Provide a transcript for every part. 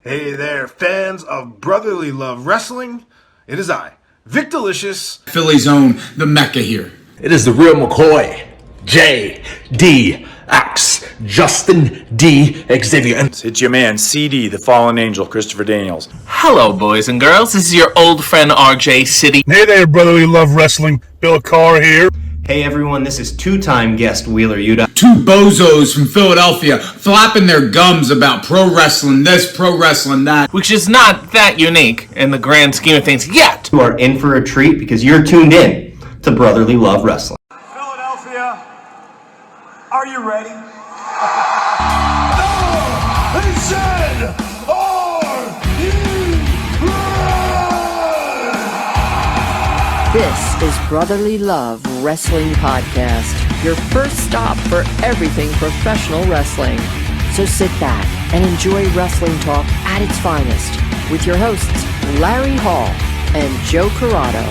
Hey there, fans of brotherly love wrestling. It is I, Vic Delicious. Philly's own, the Mecca here. It is the real McCoy, J.D.X. Justin D. Xavier. It's your man, CD, the fallen angel, Christopher Daniels. Hello, boys and girls. This is your old friend RJ City. Hey there, brotherly love wrestling. Bill Carr here. Hey everyone, this is two-time guest Wheeler Yuta. Two bozos from Philadelphia flapping their gums about pro wrestling this, pro wrestling that. Which is not that unique in the grand scheme of things yet. You are in for a treat because you're tuned in to Brotherly Love Wrestling. Philadelphia, are you ready? No! They said, are you ready? This is Brotherly Love Wrestling Podcast, your first stop for everything professional wrestling. So sit back and enjoy wrestling talk at its finest with your hosts, Larry Hall and Joe Corrado.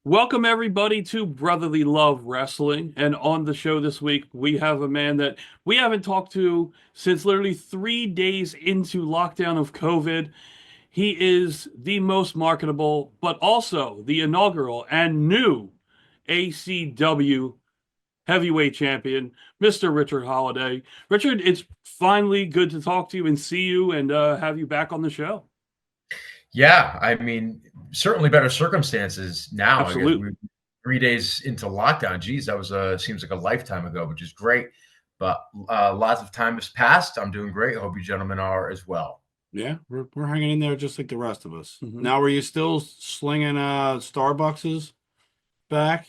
Welcome, everybody, to Brotherly Love Wrestling. And on the show this week, we have a man that we haven't talked to since literally 3 days into lockdown of COVID. He is the most marketable, but also the inaugural and new ACW heavyweight champion, Mr. Richard Holliday. Richard, it's finally good to talk to you and see you and have you back on the show. Yeah, I mean, certainly better circumstances now. Absolutely. 3 days into lockdown. Geez, that was seems like a lifetime ago, which is great. But lots of time has passed. I'm doing great. I hope you gentlemen are as well. Yeah, we're hanging in there just like the rest of us. Mhm. Now, were you still slinging Starbuckses back?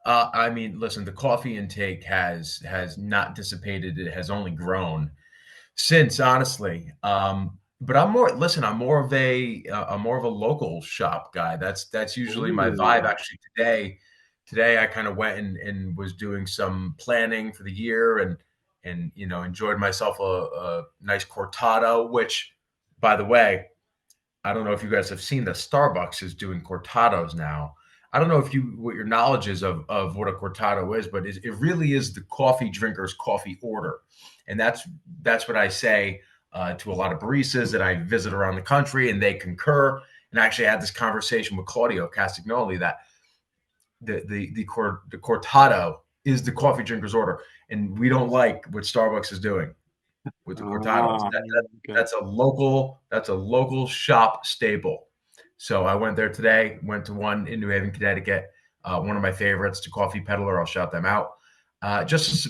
I mean, listen, the coffee intake has not dissipated. It has only grown since, honestly. But I'm more of a local shop guy. That's usually my vibe. Actually, today I kind of went and was doing some planning for the year and enjoyed myself a nice cortado, which, by the way, I don't know if you guys have seen that Starbucks is doing cortados now. I don't know what your knowledge is of what a cortado is, but it really is the coffee drinker's coffee order. And that's what I say to a lot of baristas that I visit around the country, and they concur. And I actually had this conversation with Claudio Castagnoli that the cortado is the coffee drinker's order, and we don't like what Starbucks is doing with the cortados. That's a local shop staple. So I went there today. Went to one in New Haven, Connecticut. One of my favorites, to Coffee Peddler. I'll shout them out. Just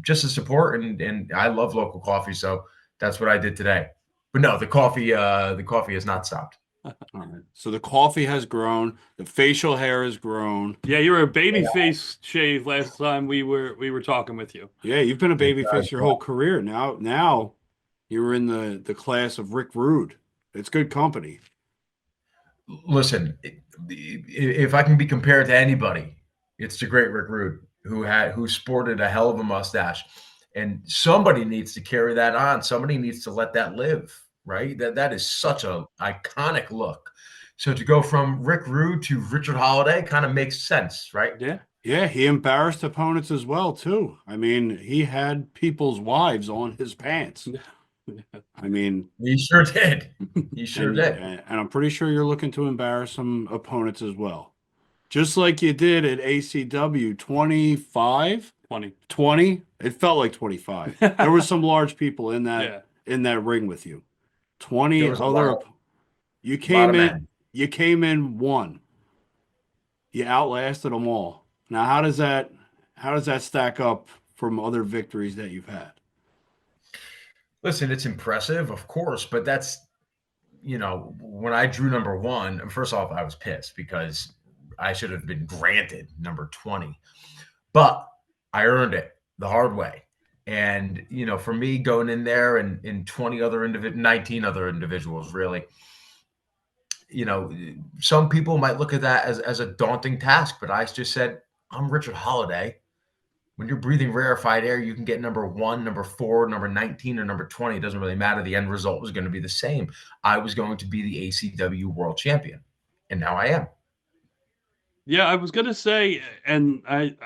to support, and I love local coffee, so that's what I did today. But no, the coffee has not stopped. All right. So the coffee has grown. The facial hair has grown. Yeah, you were a baby face shave last time we were talking with you. Yeah, you've been a baby face your whole career. Now you were in the class of Rick Rude. It's good company. Listen, if I can be compared to anybody, it's the great Rick Rude, who sported a hell of a mustache. And somebody needs to carry that on. Somebody needs to let that live, right? That is such a iconic look. So to go from Rick Rude to Richard Holliday kind of makes sense, right? Yeah. Yeah, he embarrassed opponents as well, too. I mean, he had people's wives on his pants. I mean, he sure did. He sure did. And I'm pretty sure you're looking to embarrass some opponents as well. Just like you did at ACW 25? 20? It felt like 25. There were some large people in that ring with you. 20 other. You came in one. You outlasted them all. Now, how does that stack up from other victories that you've had? Listen, it's impressive, of course, but that's, when I drew number one, first off, I was pissed because I should have been granted number 20, but I earned it the hard way. And, for me going in there and 19 other individuals, really, some people might look at that as a daunting task, but I just said, I'm Richard Holliday. When you're breathing rarefied air, you can get number 1, number 4, number 19, or number 20. It doesn't really matter. The end result was going to be the same. I was going to be the ACW world champion, and now I am. Yeah, I was gonna say, and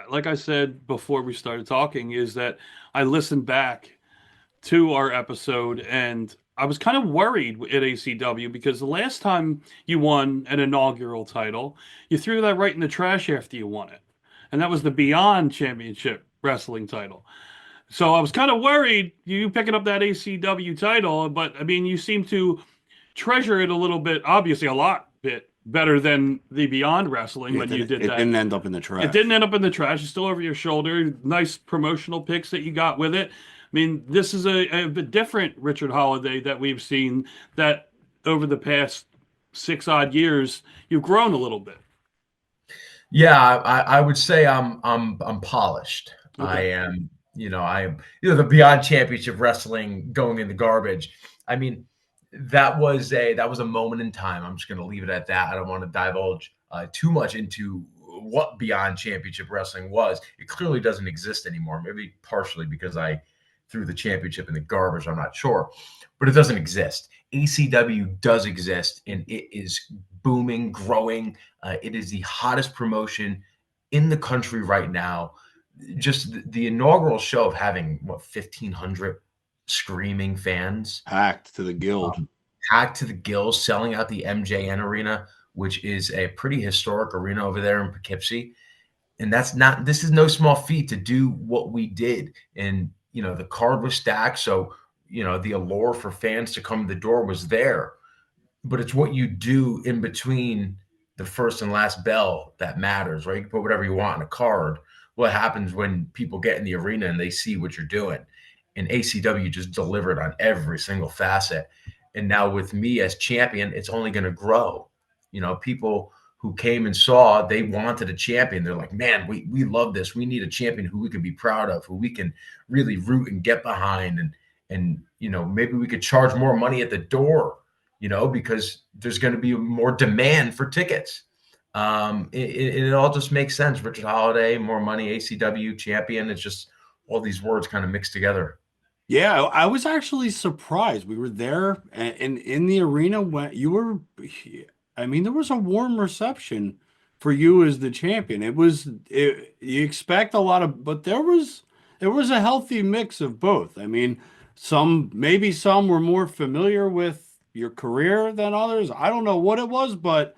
like I said before we started talking, is that I listened back to our episode and I was kind of worried at ACW because the last time you won an inaugural title, you threw that right in the trash after you won it. And that was the Beyond Championship Wrestling title. So I was kind of worried you picking up that ACW title, but I mean, you seem to treasure it a little bit, obviously a lot bit better than the Beyond Wrestling when you did that. It didn't end up in the trash. It didn't end up in the trash. It's still over your shoulder. Nice promotional picks that you got with it. I mean, this is a bit different Richard Holliday that we've seen that over the past 6 odd years, you've grown a little bit. Yeah, I would say I'm polished. Okay. I am, the Beyond Championship Wrestling going in the garbage. I mean, that was a moment in time. I'm just going to leave it at that. I don't want to divulge too much into what Beyond Championship Wrestling was. It clearly doesn't exist anymore. Maybe partially because I threw the championship in the garbage. I'm not sure, but it doesn't exist. ACW does exist, and it is booming, growing. It is the hottest promotion in the country right now. Just the inaugural show of having 1,500 screaming fans, packed to the gills, selling out the MJN arena, which is a pretty historic arena over there in Poughkeepsie. And this is no small feat to do what we did. And the card was stacked, so the allure for fans to come to the door was there. But it's what you do in between the first and last bell that matters, right? You can put whatever you want in a card. What happens when people get in the arena and they see what you're doing? And ACW just delivered on every single facet. And now with me as champion, it's only going to grow. People who came and saw, they wanted a champion. They're like, man, we love this. We need a champion who we can be proud of, who we can really root and get behind. And maybe we could charge more money at the door, because there's going to be more demand for tickets. It all just makes sense. Richard Holliday, more money, ACW champion. It's just all these words kind of mixed together. Yeah, I was actually surprised. We were there and in the arena when you were, there was a warm reception for you as the champion. You expect a lot of, but there was a healthy mix of both. I mean, some were more familiar with your career than others. I don't know what it was, but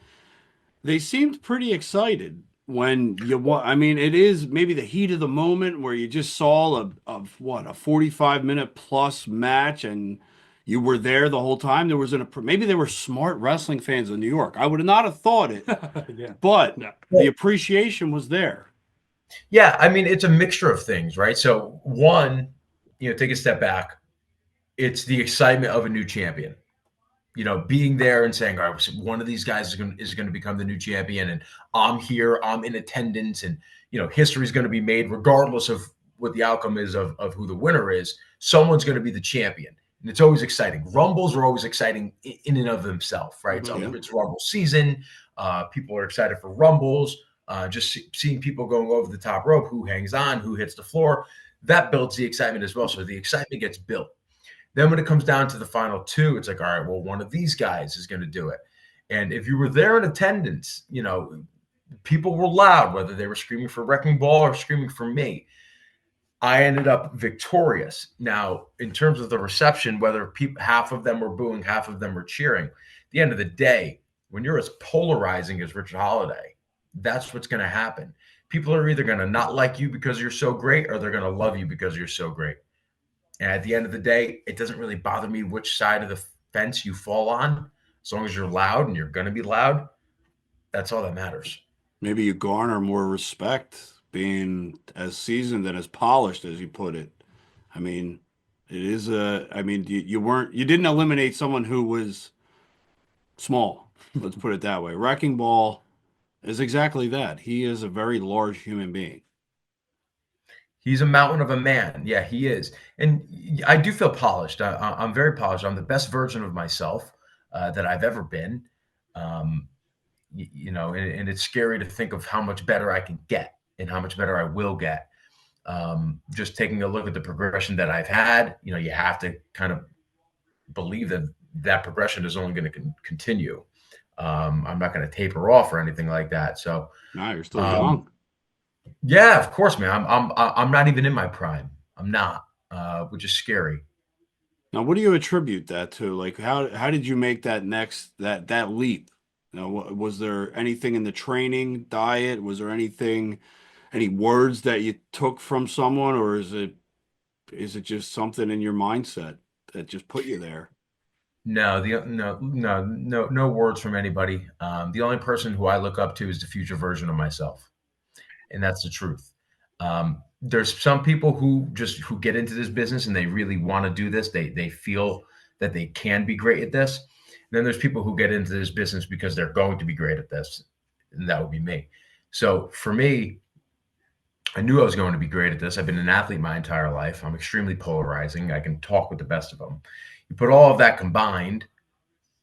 they seemed pretty excited when you want. I mean, it is maybe the heat of the moment where you just saw a 45-minute plus match and you were there the whole time. There was maybe they were smart wrestling fans in New York. I would not have thought it, Yeah. but the appreciation was there. Yeah, I mean, it's a mixture of things, right? So one, take a step back. It's the excitement of a new champion. Being there and saying, all right, one of these guys is going to become the new champion, and I'm here, I'm in attendance, and history is going to be made regardless of what the outcome is of who the winner is. Someone's going to be the champion, and it's always exciting. Rumbles are always exciting in and of themselves, right? It's Rumble season. People are excited for Rumbles. Just seeing people going over the top rope, who hangs on, who hits the floor, that builds the excitement as well. So the excitement gets built. Then when it comes down to the final two, it's like, all right, well, one of these guys is going to do it. And if you were there in attendance, people were loud, whether they were screaming for Wrecking Ball or screaming for me. I ended up victorious. Now, in terms of the reception, whether half of them were booing, half of them were cheering, at the end of the day, when you're as polarizing as Richard Holliday, that's what's going to happen. People are either going to not like you because you're so great, or they're going to love you because you're so great. And at the end of the day, it doesn't really bother me which side of the fence you fall on. As long as you're loud, and you're going to be loud, that's all that matters. Maybe you garner more respect being as seasoned and as polished as you put it. I mean, it is you didn't eliminate someone who was small. Let's put it that way. Wrecking Ball is exactly that. He is a very large human being. He's a mountain of a man. Yeah, he is. And I do feel polished. I'm very polished. I'm the best version of myself that I've ever been. And it's scary to think of how much better I can get and how much better I will get. Just taking a look at the progression that I've had, you have to kind of believe that that progression is only going to continue. I'm not going to taper off or anything like that. So, no, you're still young. Yeah, of course, man. I'm not even in my prime. I'm not, which is scary. Now, what do you attribute that to? Like, how did you make that that leap? Was there anything in the training, diet? Was there any words that you took from someone, or is it just something in your mindset that just put you there? No, no words from anybody. The only person who I look up to is the future version of myself, and that's the truth. There's some people who get into this business and they really want to do this. They feel that they can be great at this. And then there's people who get into this business because they're going to be great at this, and that would be me. So for me, I knew I was going to be great at this. I've been an athlete my entire life. I'm extremely polarizing. I can talk with the best of them. You put all of that combined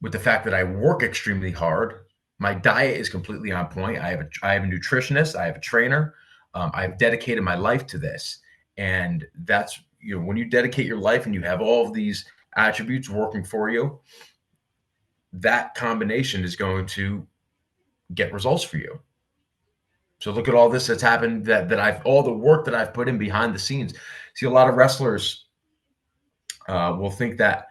with the fact that I work extremely hard. My diet is completely on point. I have a nutritionist. I have a trainer. I've dedicated my life to this. And that's, when you dedicate your life and you have all of these attributes working for you, that combination is going to get results for you. So look at all this that's happened, all the work that I've put in behind the scenes. See, a lot of wrestlers will think that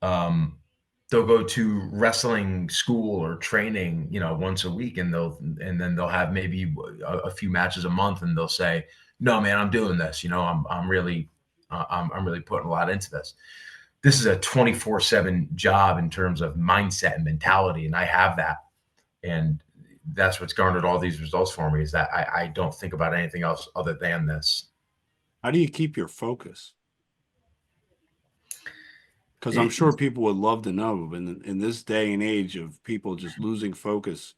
they'll go to wrestling school or training, once a week, and then they'll have maybe a few matches a month, and they'll say, "No, man, I'm doing this. I'm really putting a lot into this." This is a 24/7 job in terms of mindset and mentality, and I have that, and that's what's garnered all these results for me. Is that I don't think about anything else other than this. How do you keep your focus? Because I'm sure people would love to know, in this day and age of people just losing focus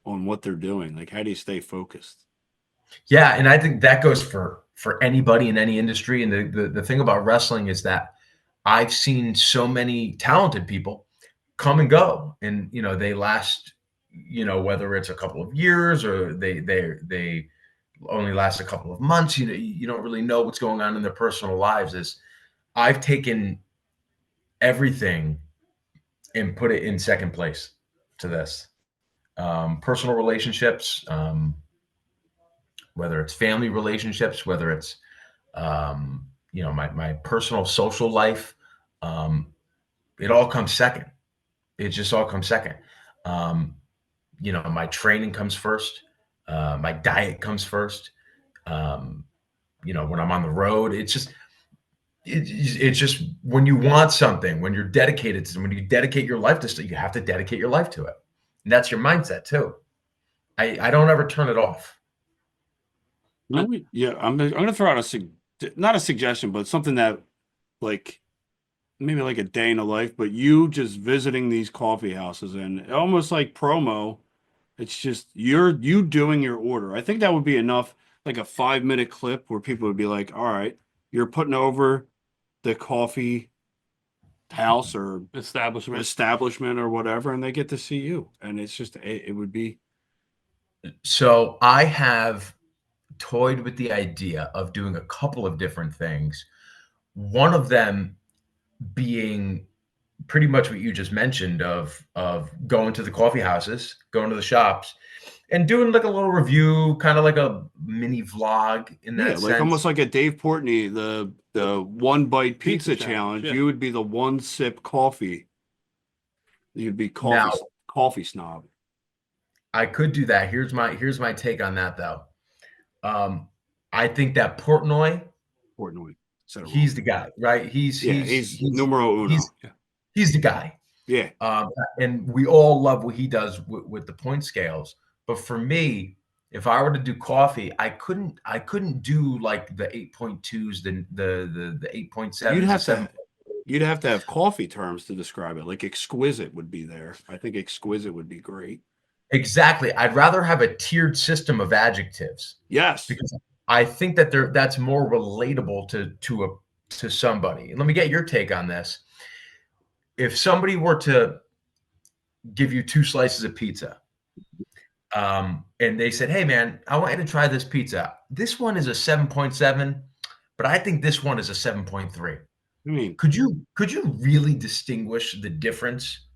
on what they're doing, like, how do you stay focused? Yeah, and I think that goes for anybody in any industry. And the thing about wrestling is that I've seen so many talented people come and go, and they last, whether it's a couple of years or they only last a couple of months. You don't really know what's going on in their personal lives. I've taken everything and put it in second place to this. Personal relationships, whether it's family relationships, whether it's my personal social life, it all comes second. It just all comes second. My training comes first. My diet comes first. When I'm on the road, it's just when you want something, when you're dedicated to, when you dedicate your life to stuff, you have to dedicate your life to it. And that's your mindset too. I don't ever turn it off. Yeah, I'm going to throw out not a suggestion, but something that, like, maybe like a day in the life, but you just visiting these coffee houses and almost like promo. It's just you doing your order. I think that would be enough, like a 5-minute clip where people would be like, all right, you're putting over the coffee house or establishment or whatever, and they get to see you. And it's just, it would be. So I have toyed with the idea of doing a couple of different things. One of them being pretty much what you just mentioned of going to the coffee houses, going to the shops, and doing like a little review, kind of like a mini vlog in that sense. Like almost like a Dave Portnoy, the one bite pizza challenge. Yeah. You would be the one sip coffee. You'd be coffee snob. I could do that. Here's my take on that though. I think that Portnoy, he's the guy, right? He's numero uno. He's the guy. Yeah. And we all love what he does with the point scales. But for me, if I were to do coffee, I couldn't do like the 8.2s, the 8.7. You'd have to have coffee terms to describe it. Like exquisite would be there. I think exquisite would be great. Exactly. I'd rather have a tiered system of adjectives. Yes. Because I think that's more relatable to somebody. And let me get your take on this. If somebody were to give you 2 slices of pizza, and they said, "Hey man, I want you to try this pizza. this one is a 7.7, but I think this one is a 7.3. I mean, could you really distinguish the difference?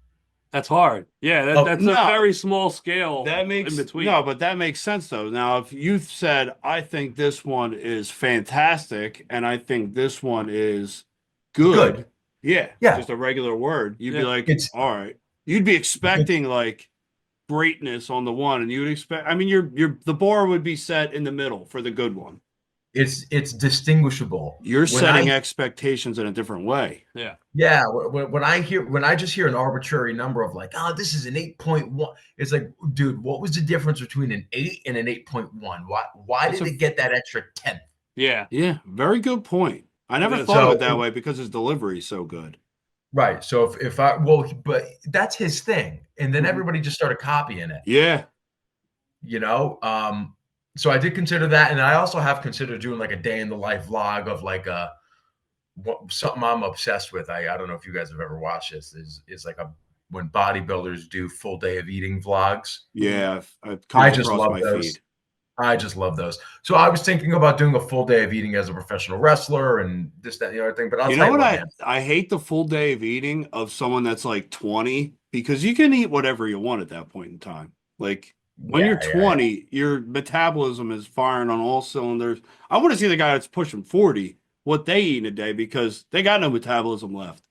That's hard. Yeah, that's a very small scale. That makes in between. No, but that makes sense though. Now, if you said, "I think this one is fantastic," and I think this one is good, yeah, just a regular word, you'd be like, "All right." You'd be expecting like greatness on the one, and you would expect. I mean, the bar would be set in the middle for the good one. It's distinguishable. You're setting expectations in a different way. Yeah. When I just hear an arbitrary number of like, oh, this is an 8.1. It's like, dude, what was the difference between an 8 and an 8.1? Why did it get that extra 10th? Yeah. Very good point. I never thought of it that way because his delivery is so good. Right. So but that's his thing, and then everybody just started copying it. Yeah. So I did consider that, and I also have considered doing like a day in the life vlog of like something I'm obsessed with. I don't know if you guys have ever watched this. Is like when bodybuilders do full day of eating vlogs. Yeah, I just love those. I just love those. So I was thinking about doing a full day of eating as a professional wrestler and this, that, and the other thing. But I'll tell you what, I hate the full day of eating of someone that's like 20, because you can eat whatever you want at that point in time. Like when you're 20, your metabolism is firing on all cylinders. I want to see the guy that's pushing 40, what they eat in a day, because they got no metabolism left.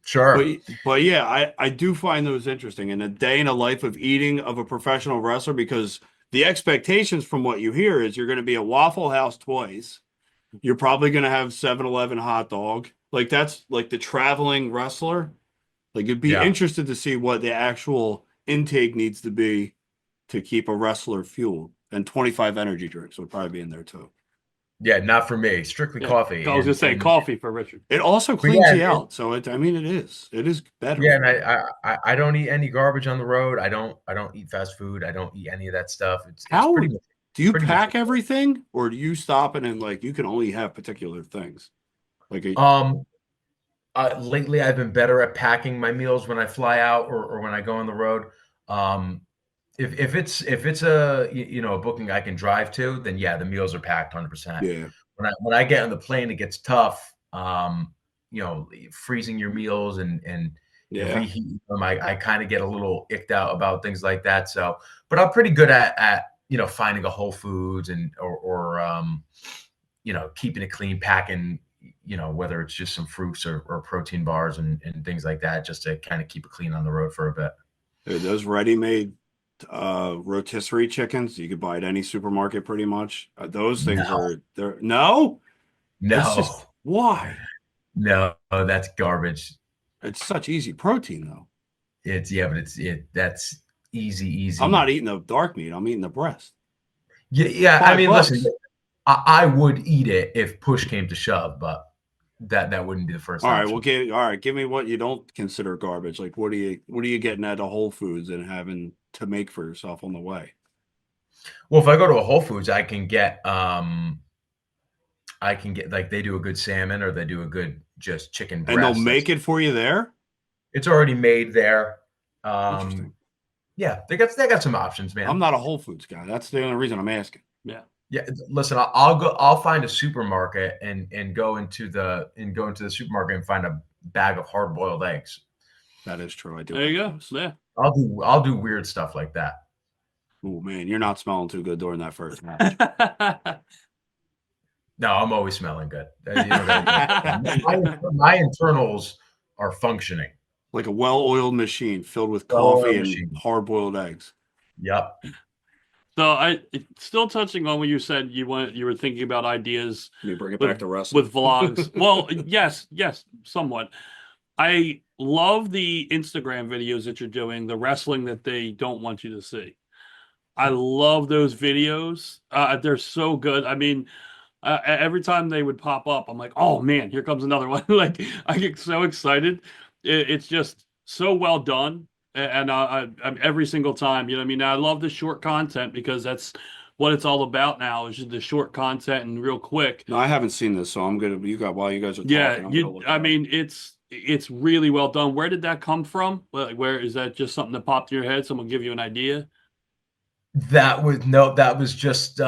Sure. But yeah, I do find those interesting. And a day in a life of eating of a professional wrestler, because the expectations from what you hear is you're going to be at Waffle House twice. You're probably going to have 7-Eleven hot dog. Like that's like the traveling wrestler. Like you'd be interested to see what the actual intake needs to be to keep a wrestler fueled. And 25 energy drinks would probably be in there too. Yeah, not for me. Strictly coffee. I was going to say coffee for Richard. It also cleans you out. So it is better. Yeah, and I don't eat any garbage on the road. I don't eat fast food. I don't eat any of that stuff. It's pretty much, do you pack everything, or do you stop and like you can only have particular things? Like lately I've been better at packing my meals when I fly out or when I go on the road. If it's a booking I can drive to, then yeah, the meals are packed 100%. Yeah. When I get on the plane, it gets tough. Freezing your meals and reheating them, I kind of get a little icked out about things like that. So, but I'm pretty good at finding a Whole Foods or keeping it clean, packing, whether it's just some fruits or protein bars and things like that, just to kind of keep it clean on the road for a bit. Dude, those ready-made rotisserie chickens you could buy at any supermarket pretty much. Those things why? No, that's garbage. It's such easy protein though. That's easy. I'm not eating the dark meat. I'm eating the breast. Yeah. I mean, listen, I would eat it if push came to shove, but that wouldn't be the first. All right, give me what you don't consider garbage. Like what are you getting at a Whole Foods and having to make for yourself on the way? Well, if I go to a Whole Foods, I can get like they do a good salmon or they do a good just chicken breast. And they'll make it for you there? It's already made there. Interesting. Yeah, they got some options, man. I'm not a Whole Foods guy. That's the only reason I'm asking. Yeah. Yeah. Listen, I'll find a supermarket and go into the supermarket and find a bag of hard-boiled eggs. That is true. I do. There you go. Yeah. I'll do weird stuff like that. Oh man, you're not smelling too good during that first match. No, I'm always smelling good. My internals are functioning like a well-oiled machine filled with coffee and hard-boiled eggs. Yep. So I still touching on what you said. You were thinking about ideas. Can you bring it back to wrestling with vlogs? Well, yes, somewhat. I love the Instagram videos that you're doing, the wrestling that they don't want you to see. I love those videos. They're so good. I mean, every time they would pop up, I'm like, oh man, here comes another one. Like I get so excited. It's just so well done. And I'm every single time, I mean, I love the short content because that's what it's all about now, is just the short content and real quick. No, I haven't seen this, so I'm gonna. While you guys are talking. Yeah, I mean, it's really well done. Where did that come from? Like, where is that? Just something that popped in your head? Someone give you an idea? That was just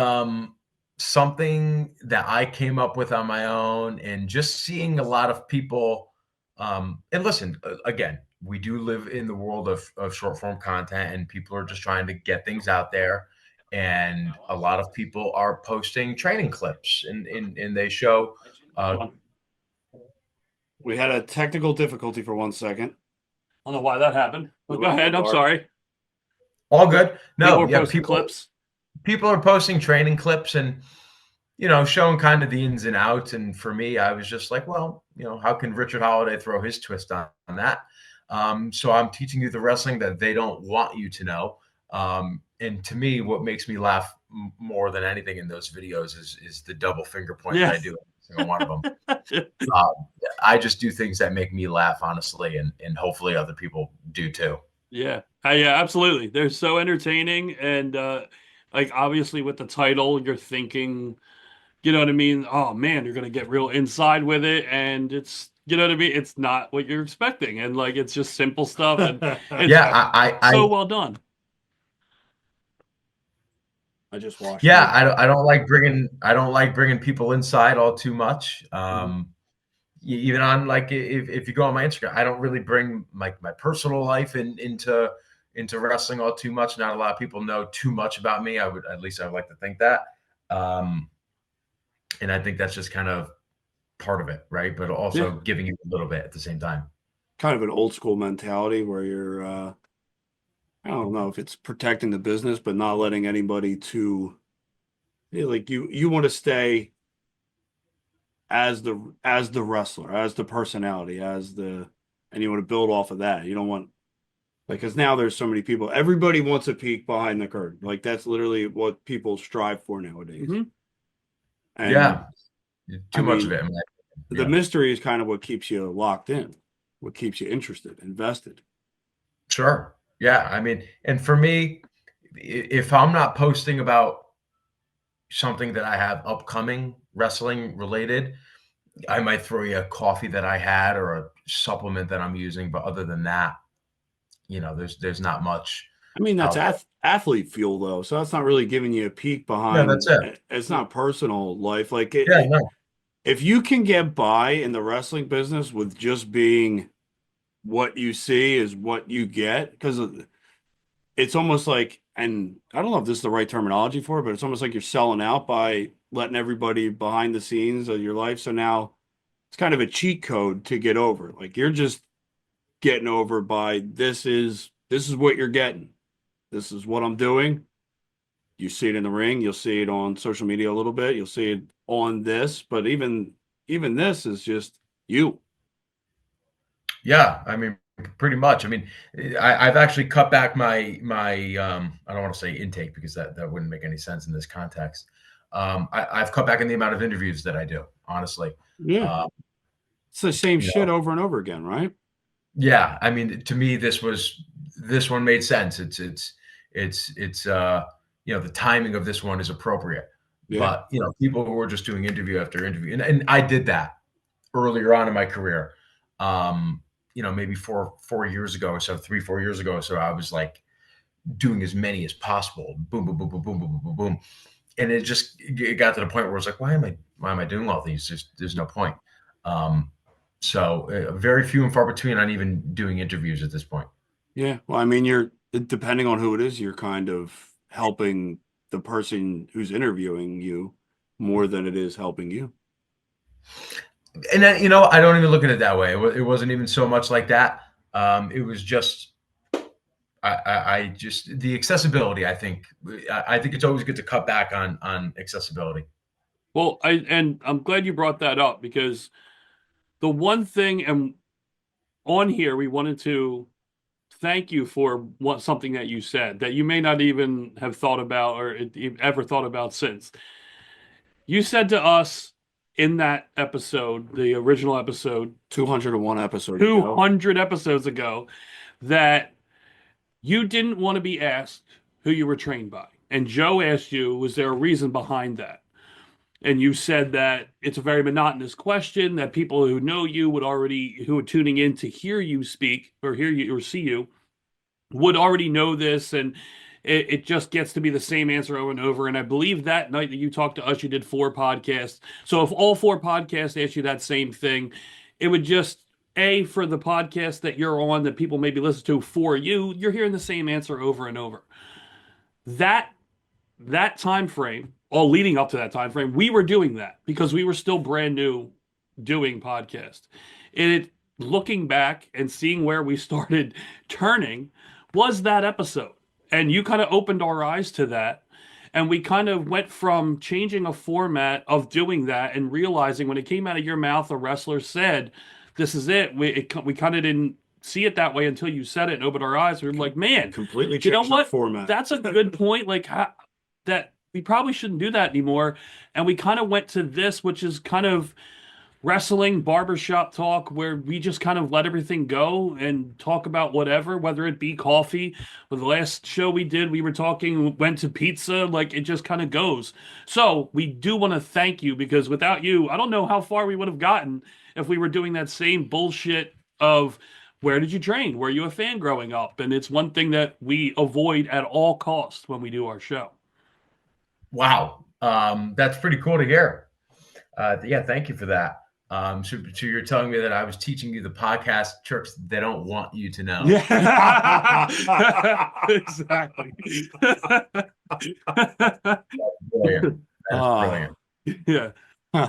something that I came up with on my own, and just seeing a lot of people. And listen, again, we do live in the world of short form content, and people are just trying to get things out there. And a lot of people are posting training clips, and they show. We had a technical difficulty for 1 second. I don't know why that happened. But go ahead. I'm sorry. All good. No, clips. People are posting training clips and, showing kind of the ins and outs. And for me, I was just like, well, how can Richard Holliday throw his twist on that? So I'm teaching you the wrestling that they don't want you to know. And to me, what makes me laugh more than anything in those videos is the double finger point that I do in every single one of them. I just do things that make me laugh, honestly, and hopefully other people do too. Yeah, absolutely. They're so entertaining, and obviously with the title, you're thinking, you know what I mean? Oh man, you're gonna get real inside with it, and it's, you know what I mean? It's not what you're expecting, and it's just simple stuff, and it's so well done. I just watched. Yeah, I don't like bringing people inside all too much. Even on if you go on my Instagram, I don't really bring my personal life into wrestling all too much. Not a lot of people know too much about me. I would like to think that. And I think that's just kind of part of it, right? But also giving you a little bit at the same time. Kind of an old school mentality where you're, I don't know if it's protecting the business, but not letting anybody to, you want to stay as the wrestler, as the personality, and you want to build off of that. You don't want, because now there's so many people, everybody wants a peek behind the curtain. That's literally what people strive for nowadays. Mm-hmm. And too much of it. The mystery is kind of what keeps you locked in, what keeps you interested, invested. Sure. Yeah. I mean, and for me, if I'm not posting about something that I have upcoming wrestling related, I might throw you a coffee that I had or a supplement that I'm using. But other than that, there's not much. I mean, that's athlete fuel though. So that's not really giving you a peek behind. Yeah, that's it. It's not personal life. No. If you can get by in the wrestling business with just being what you see is what you get, because it's almost like, and I don't know if this is the right terminology for it, but it's almost like you're selling out by letting everybody behind the scenes of your life. So now it's kind of a cheat code to get over. You're just getting over by this is what you're getting. This is what I'm doing. You see it in the ring. You'll see it on social media a little bit. You'll see it on this, but even this is just you. Yeah, I mean, pretty much. I mean, I've actually cut back my I don't want to say intake because that wouldn't make any sense in this context. I've cut back in the amount of interviews that I do, honestly. Yeah. It's the same shit over and over again, right? Yeah. I mean, to me, this one made sense. It's the timing of this one is appropriate. Yeah. But, people who were just doing interview after interview, and I did that earlier on in my career. Maybe 4 years ago or so, 3-4 years ago or so, I was doing as many as possible. Boom, boom, boom, boom, boom, boom, boom, boom. And it got to the point where it's why am I doing all these? There's no point. So very few and far between on even doing interviews at this point. Yeah. Well, I mean, you're, depending on who it is, you're kind of helping the person who's interviewing you more than it is helping you. And then, I don't even look at it that way. It wasn't even so much like that. It was just, I just, the accessibility, I think it's always good to cut back on accessibility. Well, I'm glad you brought that up, because the one thing, and on here, we wanted to thank you for something that you said that you may not even have thought about or ever thought about since. You said to us in that episode, the original episode, 201 episodes 200 episodes ago, that you didn't want to be asked who you were trained by. And Joe asked you, was there a reason behind that? And you said that it's a very monotonous question, that people who know you who are tuning in to hear you speak or hear you or see you would already know this. And it just gets to be the same answer over and over. And I believe that night that you talked to us, you did 4 podcasts. So if all 4 podcasts asked you that same thing, it would just, for the podcast that you're on that people maybe listen to for you, you're hearing the same answer over and over. That time frame, all leading up to that time frame, we were doing that because we were still brand new doing podcasts. And looking back and seeing where we started turning was that episode. And you kind of opened our eyes to that. And we kind of went from changing a format of doing that and realizing when it came out of your mouth, a wrestler said, this is it. We kind of didn't see it that way until you said it and opened our eyes. We were like, man, completely you know changed what? the format. That's a good point. Like that we probably shouldn't do that anymore. And we kind of went to this, which is kind of wrestling barbershop talk where we just kind of let everything go and talk about whatever, whether it be coffee. Or the last show we did, we went to pizza. Like it just kind of goes. So we do want to thank you because without you, I don't know how far we would have gotten if we were doing that same bullshit of where did you train? Were you a fan growing up? And it's one thing that we avoid at all costs when we do our show. Wow. That's pretty cool to hear. Yeah, thank you for that. So you're telling me that I was teaching you the podcast tricks they don't want you to know. Yeah, exactly. That's brilliant. That's brilliant. Yeah.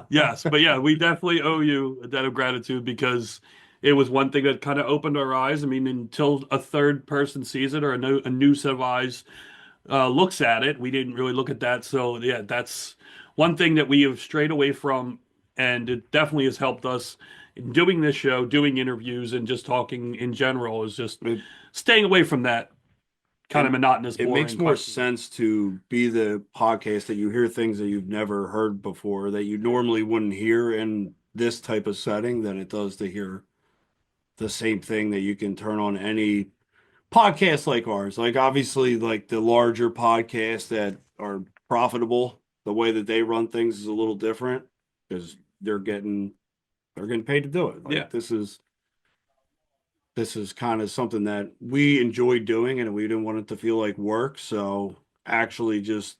Yes, but yeah, we definitely owe you a debt of gratitude because it was one thing that kind of opened our eyes. I mean, until a third person sees it or a new set of eyes looks at it, we didn't really look at that. So yeah, that's one thing that we have strayed away from. And it definitely has helped us in doing this show, doing interviews, and just talking in general is just staying away from that kind of monotonous, it boring makes more question. sense to be the podcast that you hear things that you've never heard before that you normally wouldn't hear in this type of setting than it does to hear the same thing that you can turn on any podcast like ours. Like obviously like the larger podcasts that are profitable, the way that they run things is a little different because they're getting paid to do it. Like, Yeah. This is kind of something that we enjoy doing and we didn't want it to feel like work. So actually just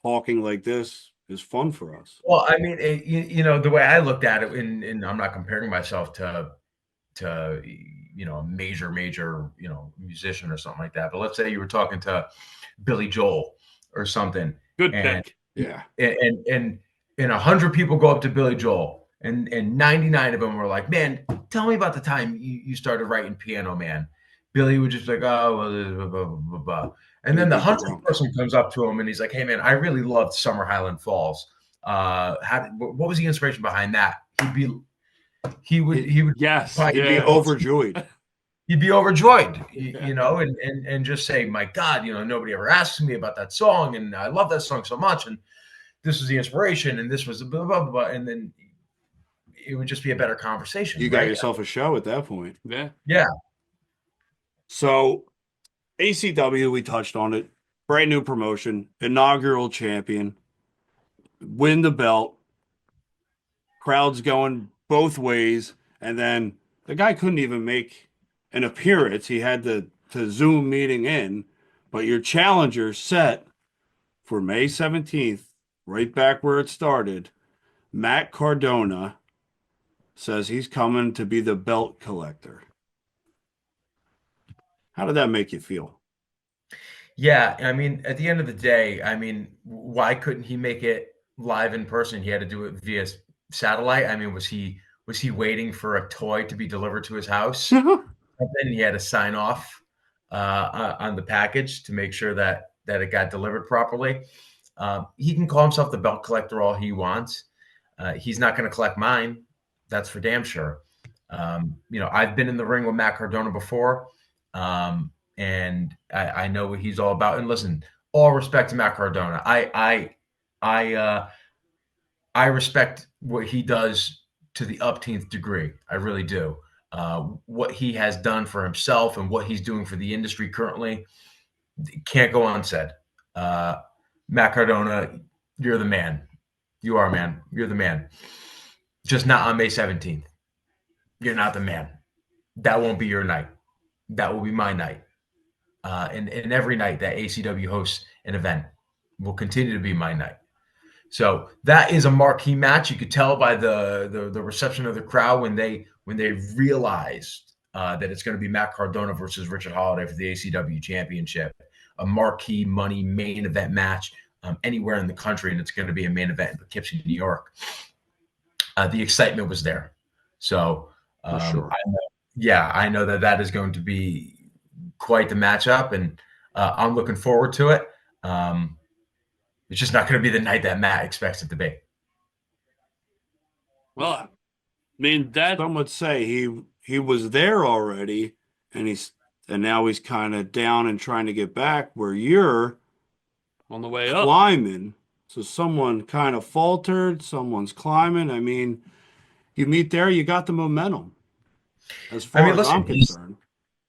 talking like this is fun for us. Well, I mean, the way I looked at it, and I'm not comparing myself to a major, musician or something like that. But let's say you were talking to Billy Joel or something. Good pick. Yeah. And 100 people go up to Billy Joel, and 99 of them were like, "Man, tell me about the time you started writing Piano Man." Billy would just be like, "Oh, blah, blah, blah, blah." And then the 100th person comes up to him and he's like, "Hey, man, I really loved Summer Highland Falls. What was the inspiration behind that?" He would Yes, He'd be overjoyed. He'd be overjoyed, and just say, "My God, nobody ever asks me about that song, and I love that song so much, and this was the inspiration, and this was the blah, blah, blah, blah," and then it would just be a better conversation. You got yourself a show at that point. Yeah. Yeah. So ACW, we touched on it. Brand new promotion, inaugural champion, win the belt. Crowds going both ways, and then the guy couldn't even make an appearance. He had to Zoom meeting in, but your challenger set for May 17th, right back where it started. Matt Cardona says he's coming to be the belt collector. How did that make you feel? Yeah, I mean, at the end of the day, I mean, why couldn't he make it live in person? He had to do it via satellite. I mean, was he waiting for a toy to be delivered to his house? And then he had to sign off on the package to make sure that it got delivered properly. He can call himself the belt collector all he wants. He's not going to collect mine. That's for damn sure. I've been in the ring with Matt Cardona before, and I know what he's all about. And listen, all respect to Matt Cardona. I respect what he does to the upteenth degree. I really do. What he has done for himself and what he's doing for the industry currently can't go unsaid. Matt Cardona, you're the man. You are, man. You're the man. Just not on May 17th. You're not the man. That won't be your night. That will be my night. and every night that ACW hosts an event will continue to be my night. So that is a marquee match. You could tell by the reception of the crowd when they realized that it's going to be Matt Cardona versus Richard Holliday for the ACW championship, a marquee money main event match anywhere in the country, and it's going to be a main event in Poughkeepsie, New York. The excitement was there. So sure. I know that is going to be quite the matchup, and I'm looking forward to it. It's just not going to be the night that Matt expects it to be. Well, I mean, that some would say he was there already, and now he's kind of down and trying to get back, where you're on the way up climbing. So someone kind of faltered, someone's climbing. I mean, you meet there, you got the momentum. As far as I'm concerned.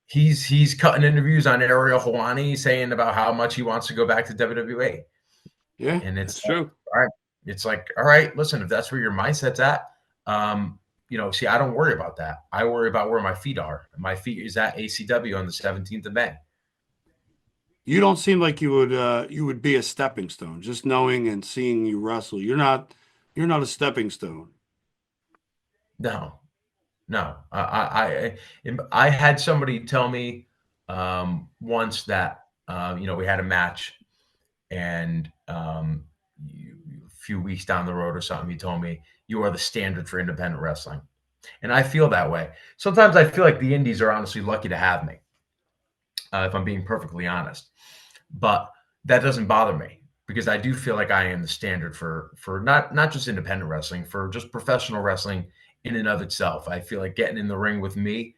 He's cutting interviews on Ariel Helwani saying about how much he wants to go back to WWE. Yeah, and it's true. All right, it's like, all right, listen, if that's where your mindset's at, see, I don't worry about that. I worry about where my feet are. My feet is at ACW on the 17th of May. You don't seem like you would be a stepping stone. Just knowing and seeing you wrestle, you're not a stepping stone. No. I had somebody tell me once that we had a match, and a few weeks down the road or something, he told me, you are the standard for independent wrestling. And I feel that way. Sometimes I feel like the indies are honestly lucky to have me, if I'm being perfectly honest. But that doesn't bother me, because I do feel like I am the standard for not just independent wrestling, for just professional wrestling in and of itself. I feel like getting in the ring with me,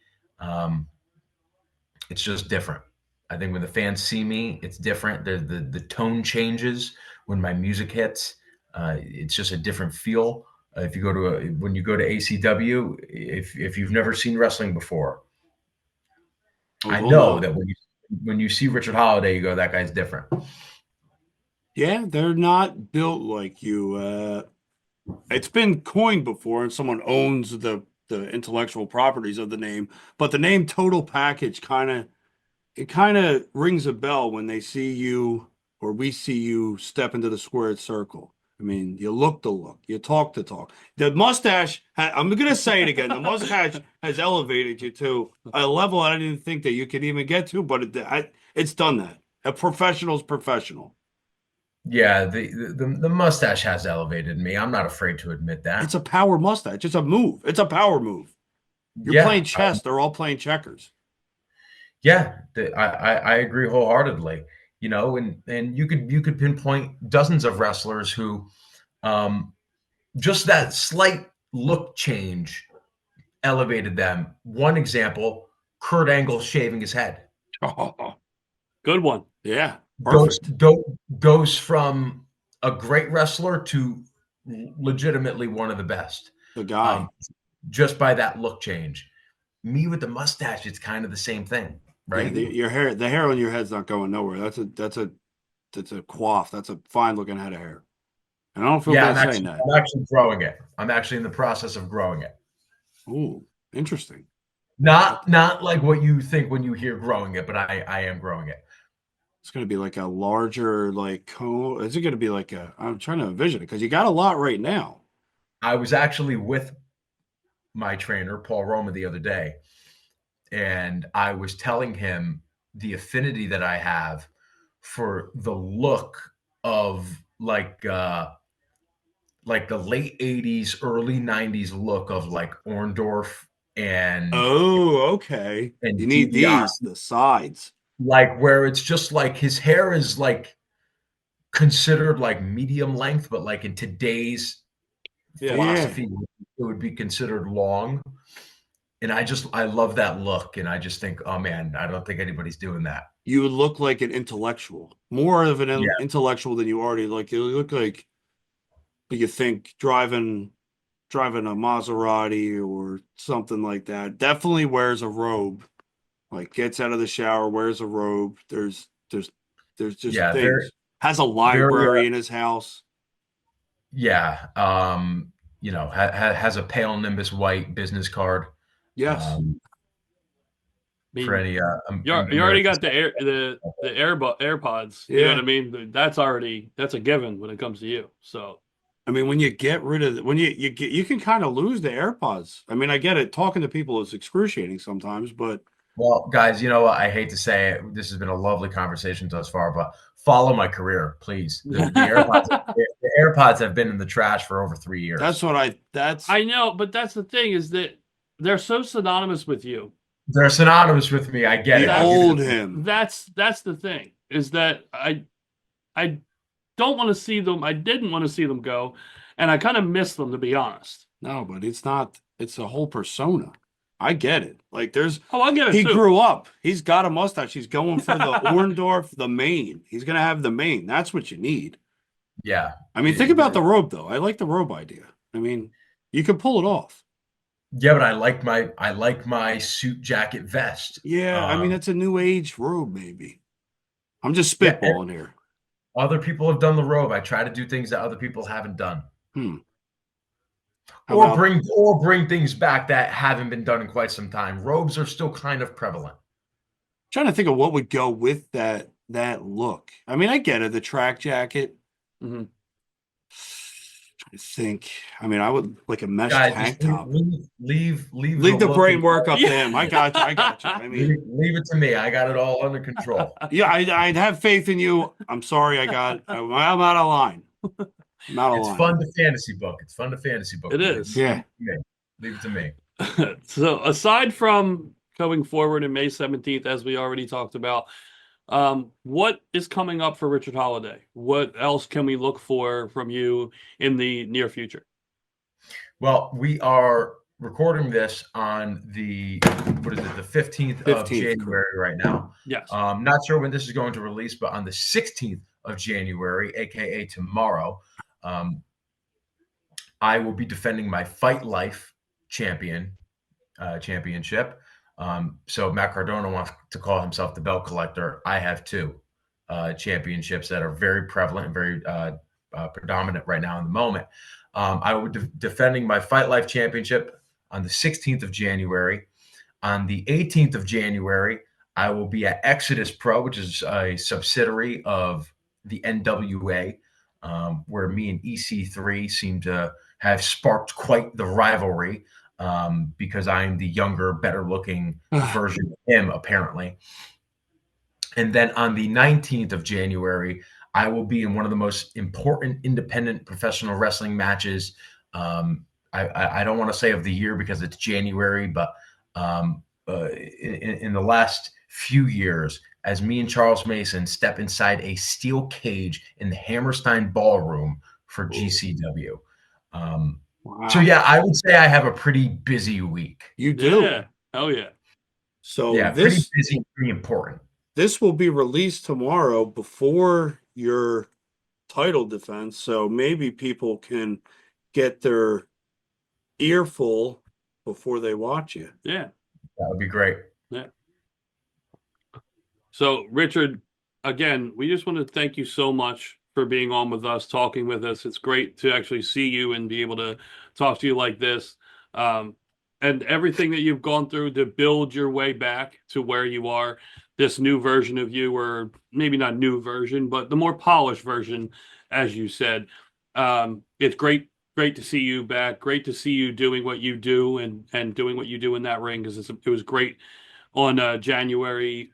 it's just different. I think when the fans see me, it's different. The tone changes when my music hits. It's just a different feel. If you go to when you go to ACW, if you've never seen wrestling before, I know that when you see Richard Holliday, you go, that guy's different. Yeah, they're not built like you. It's been coined before, and someone owns the intellectual properties of the name, but the name Total Package kind of rings a bell when they see you, or we see you, step into the squared circle. I mean, you look the look, you talk the talk. The mustache, I'm going to say it again, the mustache has elevated you to a level I didn't think that you could even get to, but it's done that. A professional's professional. Yeah, the mustache has elevated me. I'm not afraid to admit that. It's a power mustache. It's a move. It's a power move. You're playing chess. They're all playing checkers. Yeah, I agree wholeheartedly. And you could pinpoint dozens of wrestlers who, just that slight look change elevated them. One example, Kurt Angle shaving his head. Oh, good one. Yeah. Perfect. Goes from a great wrestler to legitimately one of the best. The guy. Just by that look change. Me with the mustache, it's kind of the same thing, right? Yeah, the hair on your head's not going nowhere. That's a coif. That's a fine looking head of hair. And I don't feel bad saying that. I'm actually growing it. I'm actually in the process of growing it. Ooh, interesting. Not like what you think when you hear growing it, but I am growing it. It's going to be like a larger, cone. Is it going to be like I'm trying to envision it, because you got a lot right now. I was actually with my trainer, Paul Roma, the other day, and I was telling him the affinity that I have for the look of like the late 80s, early 90s look of like Orndorff and okay. And you need these, the sides. Like where it's just like his hair is like considered like medium length, but like in today's philosophy, it would be considered long. And I love that look. And I just think, oh man, I don't think anybody's doing that. You would look like an intellectual, more of an intellectual than you already like. You look like you think driving a Maserati or something like that. Definitely wears a robe. Like gets out of the shower, wears a robe. There's just things. Has a library in his house. Yeah. Has a pale Nimbus white business card. Yes. for any. You already got the AirPods. You know what I mean? That's a given when it comes to you. So, I mean, when you get rid of you can kind of lose the AirPods. I mean, I get it. Talking to people is excruciating sometimes, but well, guys, you know what? I hate to say it. This has been a lovely conversation thus far, but follow my career, please. The AirPods have been in the trash for over 3 years. I know, but that's the thing is that they're so synonymous with you. They're synonymous with me. I get it. Old him. That's the thing is that I don't want to see them. I didn't want to see them go, and I kind of miss them, to be honest. No, but it's not. It's a whole persona. I get it. Like I get it. He too. grew up. He's got a mustache. He's going for the Orndorff, the mane. He's gonna have the mane. That's what you need. Yeah. I mean, think about the robe though. I like the robe idea. I mean, you can pull it off. Yeah, but I like my suit jacket vest. Yeah, I mean, it's a new age robe, maybe. I'm just spitballing here. Other people have done the robe. I try to do things that other people haven't done. Or bring things back that haven't been done in quite some time. Robes are still kind of prevalent. I'm trying to think of what would go with that look. I mean, I get it, the track jacket. Mm-hmm. I think. I mean, I would like a mesh Guys, tank top. Leave the brain work up to him. I got you. I mean, leave it to me. I got it all under control. Yeah, I'd have faith in you. I'm sorry, I'm out of line. It's fun to fantasy book. It is. Yeah. Leave it to me. So aside from going forward in May 17th, as we already talked about, what is coming up for Richard Holliday? What else can we look for from you in the near future? Well, we are recording this on the 15th of January right now. Yes. Not sure when this is going to release, but on the 16th of January, aka tomorrow, I will be defending my Fight Life championship. So Matt Cardona wants to call himself the belt collector. I have two championships that are very prevalent and very predominant right now in the moment. I will be defending my Fight Life championship on the 16th of January. On the 18th of January, I will be at Exodus Pro, which is a subsidiary of the NWA, where me and EC3 seem to have sparked quite the rivalry. Because I'm the younger, better-looking version of him, apparently. And then on the 19th of January, I will be in one of the most important independent professional wrestling matches. I don't want to say of the year because it's January, but in the last few years, as me and Charles Mason step inside a steel cage in the Hammerstein Ballroom for GCW. Wow. So yeah, I would say I have a pretty busy week. You do? Yeah. Oh yeah. So yeah, pretty busy, pretty important. This will be released tomorrow before your title defense, so maybe people can get their earful before they watch you. Yeah. That would be great. Yeah. So Richard, again, we just want to thank you so much for being on with us, talking with us. It's great to actually see you and be able to talk to you like this. And everything that you've gone through to build your way back to where you are, this new version of you, or maybe not new version, but the more polished version, as you said. It's great to see you back. Great to see you doing what you do and doing what you do in that ring, because it was great on January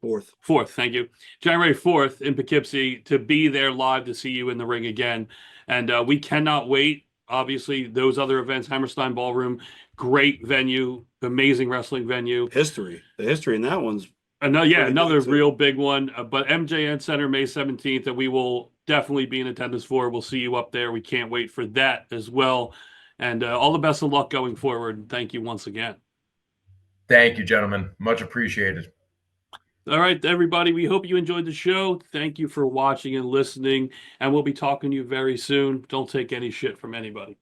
4th, thank you. January 4th in Poughkeepsie, to be there live to see you in the ring again. And we cannot wait. Obviously, those other events, Hammerstein Ballroom, great venue, amazing wrestling venue. The history in that one's another real big one. But MJN Center, May 17th, that we will definitely be in attendance for. We'll see you up there. We can't wait for that as well. And all the best of luck going forward. Thank you once again. Thank you, gentlemen. Much appreciated. All right, everybody, we hope you enjoyed the show. Thank you for watching and listening, and we'll be talking to you very soon. Don't take any shit from anybody.